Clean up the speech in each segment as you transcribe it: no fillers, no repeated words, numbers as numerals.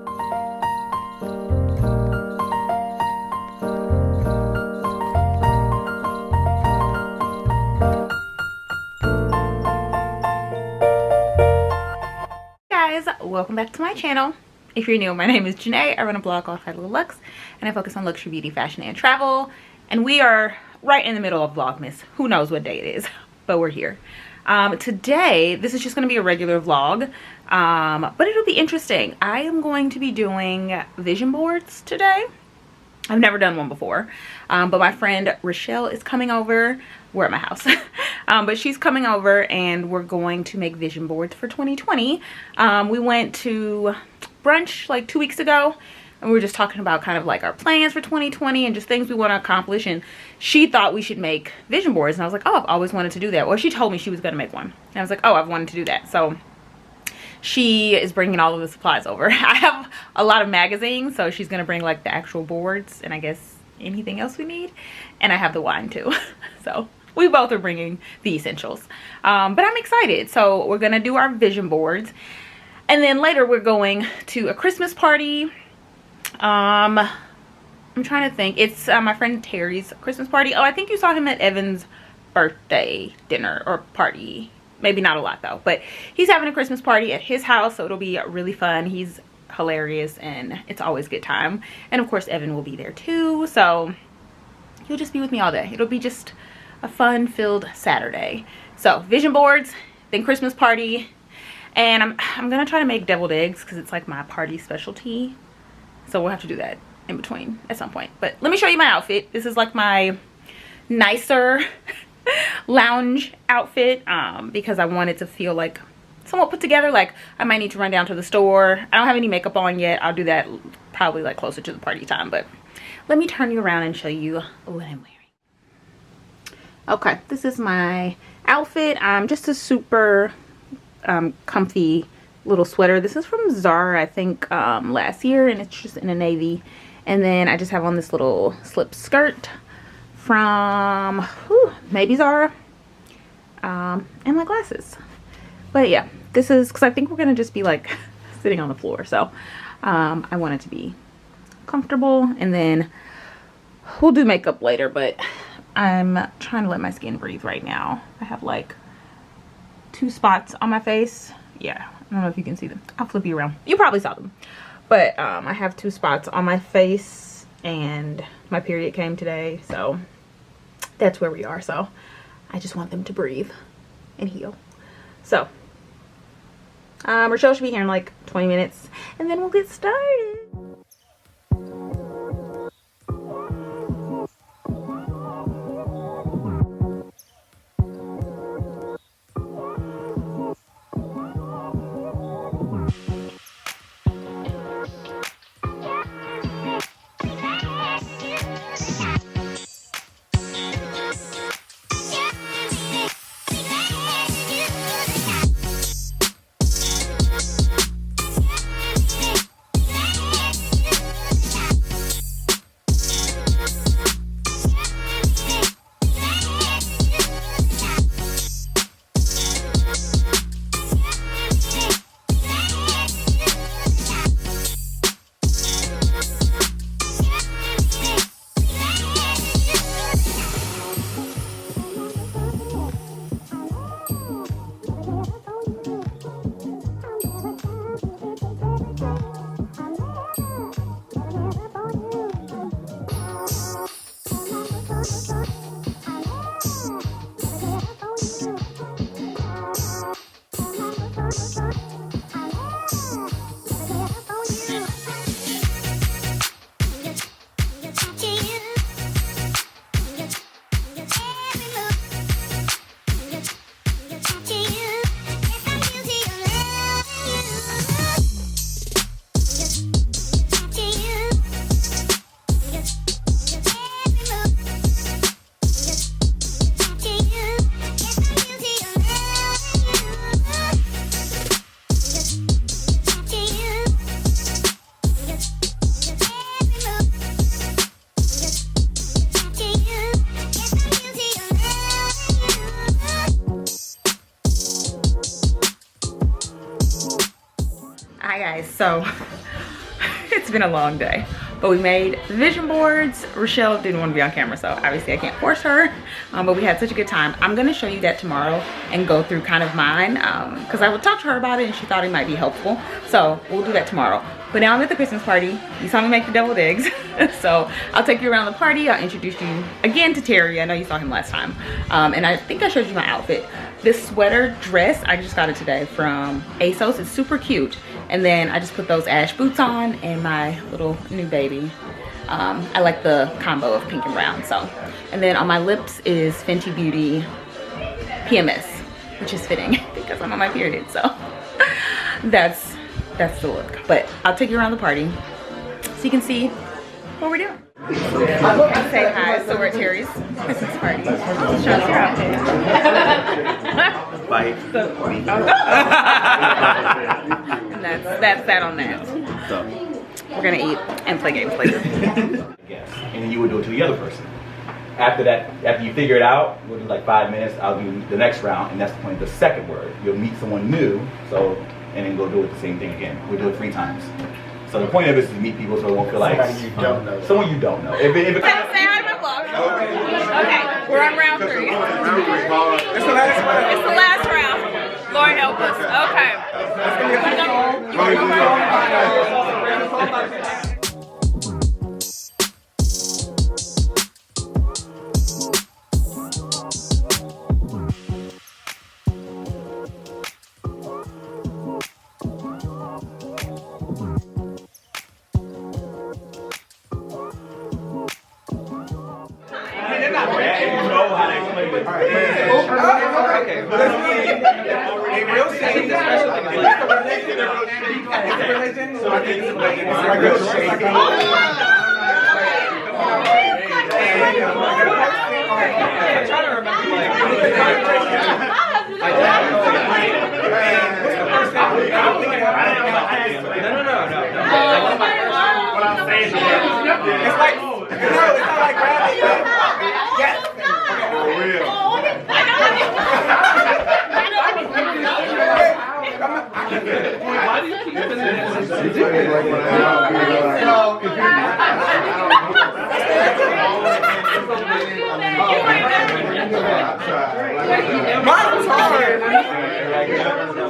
Guys, welcome back to my channel. If you're new, my name is Janae. I run a blog called HIGHLOWLUXXE and I focus on luxury, beauty, fashion, and travel. And we are right in the middle of Vlogmas. Who knows what day it is, but we're here. Today, this is just going to be a regular vlog, but it'll be interesting. I am going to be doing vision boards today. I've never done one before, but my friend Rochelle is coming over. We're at my house, but she's coming over and we're going to make vision boards for 2020. We went to brunch like 2 weeks ago and we were just talking about kind of like our plans for 2020 and just things we want to accomplish, and she thought we should make vision boards and I was like, oh, I've always wanted to do that. Well, she told me she was going to make one and I was like, oh, I've wanted to do that. So she is bringing all of the supplies over. I have a lot of magazines, so she's going to bring like the actual boards and I guess anything else we need, and I have the wine too. So we both are bringing the essentials, but I'm excited. So we're going to do our vision boards, and then later we're going to a Christmas party. I'm trying to think. It's my friend Terry's Christmas party. Oh, I think you saw him at Evan's birthday dinner or party. Maybe not a lot though, but he's having a Christmas party at his house, so it'll be really fun. He's hilarious and it's always a good time. And of course Evan will be there too, so he'll just be with me all day. It'll be just a fun filled Saturday. So vision boards, then Christmas party, and I'm gonna try to make deviled eggs because it's like my party specialty, so we'll have to do that in between at some point. But let me show you my outfit. This is like my nicer lounge outfit, because I want it to feel like somewhat put together. Like I might need to run down to the store. I don't have any makeup on yet. I'll do that probably like closer to the party time, but let me turn you around and show you what I'm wearing. Okay, this is my outfit. Just a super comfy little sweater. This is from Zara, I think, last year, and it's just in a navy. And then I just have on this little slip skirt from maybe Zara, and my glasses. But yeah, this is because I think we're gonna just be like sitting on the floor, so I want it to be comfortable, and then we'll do makeup later. But I'm trying to let my skin breathe right now. I have like 2 spots on my face. Yeah, I don't know if you can see them. I'll flip you around. You probably saw them, but I have 2 spots on my face and my period came today, so that's where we are. So I just want them to breathe and heal. So Rochelle should be here in like 20 minutes and then we'll get started. Hi guys, so It's been a long day, but we made vision boards. Rochelle didn't want to be on camera, so obviously I can't force her, but we had such a good time. I'm gonna show you that tomorrow and go through kind of mine, because I would talk to her about it and she thought it might be helpful, so we'll do that tomorrow. But now I'm at the Christmas party. You saw me make the deviled eggs. So I'll take you around the party. I'll introduce you again to Terry. I know you saw him last time. And I think I showed you my outfit. This sweater dress, I just got it today from ASOS. It's super cute. And then I just put those ash boots on and my little new baby. I like the combo of pink and brown. So, and then on my lips is Fenty Beauty PMS, which is fitting because I'm on my period. So that's the look. But I'll take you around the party so you can see what we're doing. Say hi. So we're at Terry's Christmas party. Let's show us your outfit. Bite. And that's that on that. So, We're gonna eat and play games later. yes. And then you would do it to the other person. After that, after you figure it out, we'll do like 5 minutes. I'll do the next round, and that's the point of the second word. You'll meet someone new, so and then go do it the same thing again. We'll do it 3 times. So the point of it is to meet people so it won't feel like somebody you don't know. Someone you don't know. If Say hi to my vlog. Okay, we're on round 3. It's the last one. It's the last round. Lord help us. Okay.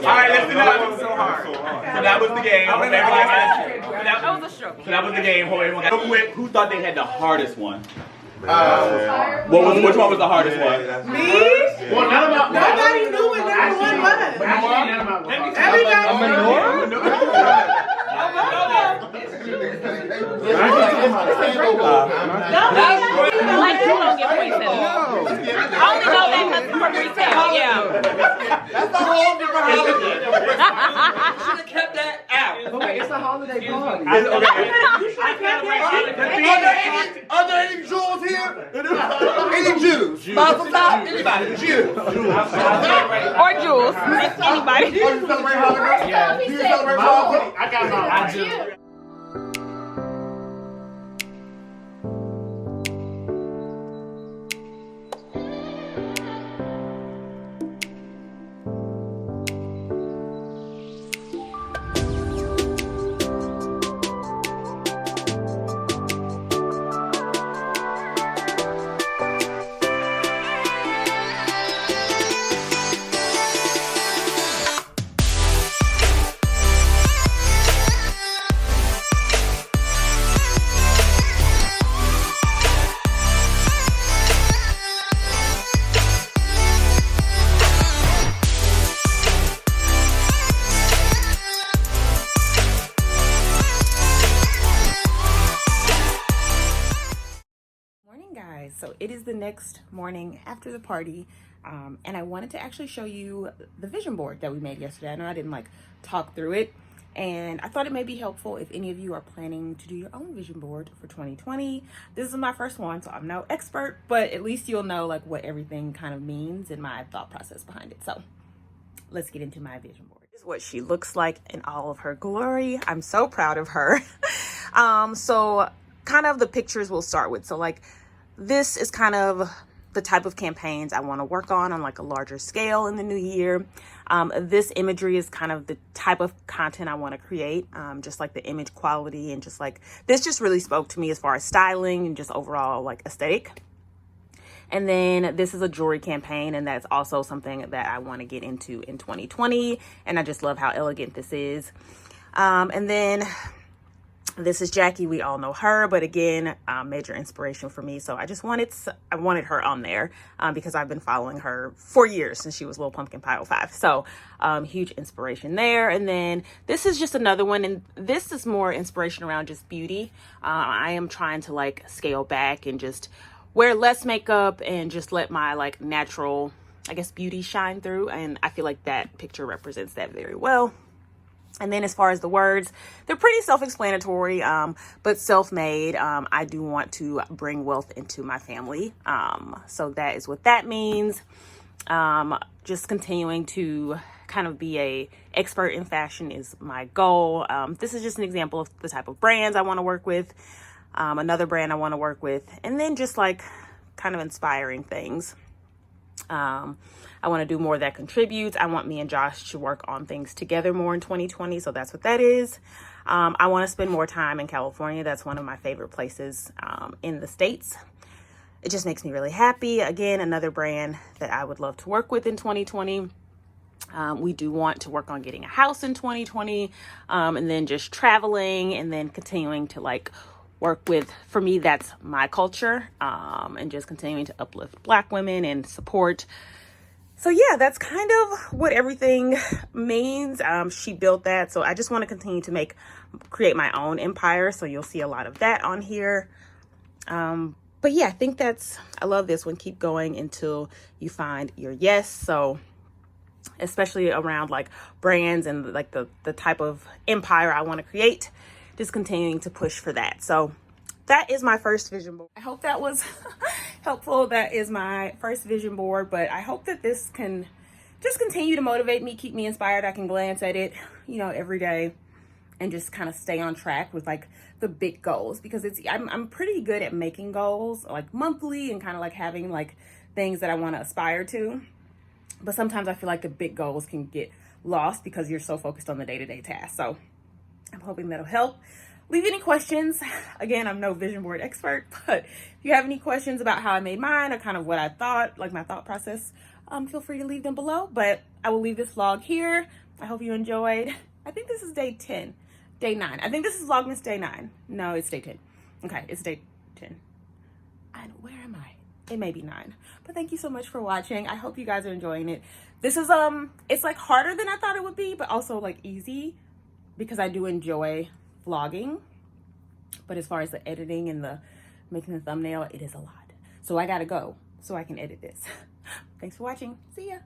Alright, let's do that. So hard. So that was the game. So that was the game. Who thought they had the hardest one? Which one was the hardest one? Me? Well, nobody knew what number 1 was. Everybody. Like you don't get pre-sale. I only know that because for pre-sale, yeah. That's the whole different holiday. Should have kept that out. Okay, it's a holiday party. Are there any Jews here? Any Jews? Anybody? Jews. Or Jules. Anybody. Oh, you celebrate Hanukkah? Yeah. Do you celebrate Hanukkah? I got mine. I do. So it is the next morning after the party, and I wanted to actually show you the vision board that we made yesterday. I know I didn't like talk through it, and I thought it may be helpful if any of you are planning to do your own vision board for 2020. This is my first one, so I'm no expert, but at least you'll know like what everything kind of means and my thought process behind it. So let's get into my vision board. This is what she looks like in all of her glory. I'm so proud of her. So kind of the pictures we'll start with. So like this is kind of the type of campaigns I want to work on like a larger scale in the new year. This imagery is kind of the type of content I want to create, just like the image quality, and just like this just really spoke to me as far as styling and just overall like aesthetic. And then this is a jewelry campaign, and that's also something that I want to get into in 2020, and I just love how elegant this is. And then this is Jackie. We all know her, but again, major inspiration for me. So I wanted her on there because I've been following her for years, since she was Little Pumpkin Pie 05. So huge inspiration there. And then this is just another one, and this is more inspiration around just beauty. I am trying to like scale back and just wear less makeup and just let my like natural, I guess, beauty shine through. And I feel like that picture represents that very well. And then as far as the words, they're pretty self-explanatory, but self-made. I do want to bring wealth into my family. So that is what that means. Just continuing to kind of be a expert in fashion is my goal. This is just an example of the type of brands I want to work with. Another brand I want to work with, and then just like kind of inspiring things. I want to do more that contributes. I want me and Josh to work on things together more in 2020. So that's what that is. I want to spend more time in California. That's one of my favorite places in the States. It just makes me really happy. Again, another brand that I would love to work with in 2020. We do want to work on getting a house in 2020, and then just traveling, and then continuing to like work with, for me, that's my culture, and just continuing to uplift Black women and support. So yeah, that's kind of what everything means. She built that. So I just want to continue to create my own empire. So you'll see a lot of that on here. But yeah, I think I love this one. Keep going until you find your yes. So especially around like brands and like the type of empire I want to create, just continuing to push for that. So that is my first vision board. I hope that was helpful. That is my first vision board, but I hope that this can just continue to motivate me, keep me inspired. I can glance at it, every day and just kind of stay on track with like the big goals, because I'm pretty good at making goals like monthly and kind of like having like things that I want to aspire to. But sometimes I feel like the big goals can get lost because you're so focused on the day-to-day tasks. So I'm hoping that'll help. Leave any questions. Again, I'm no vision board expert, but if you have any questions about how I made mine or kind of what I thought, like my thought process, feel free to leave them below. But I will leave this vlog here. I hope you enjoyed. I think this is day 10, day 9. I think this is Vlogmas day 9. No, it's day 10. Okay, it's day 10. Where am I? It may be 9. But thank you so much for watching. I hope you guys are enjoying it. This is it's like harder than I thought it would be, but also like easy, because I do enjoy vlogging. But as far as the editing and the making the thumbnail, it is a lot. So I gotta go so I can edit this. Thanks for watching. See ya.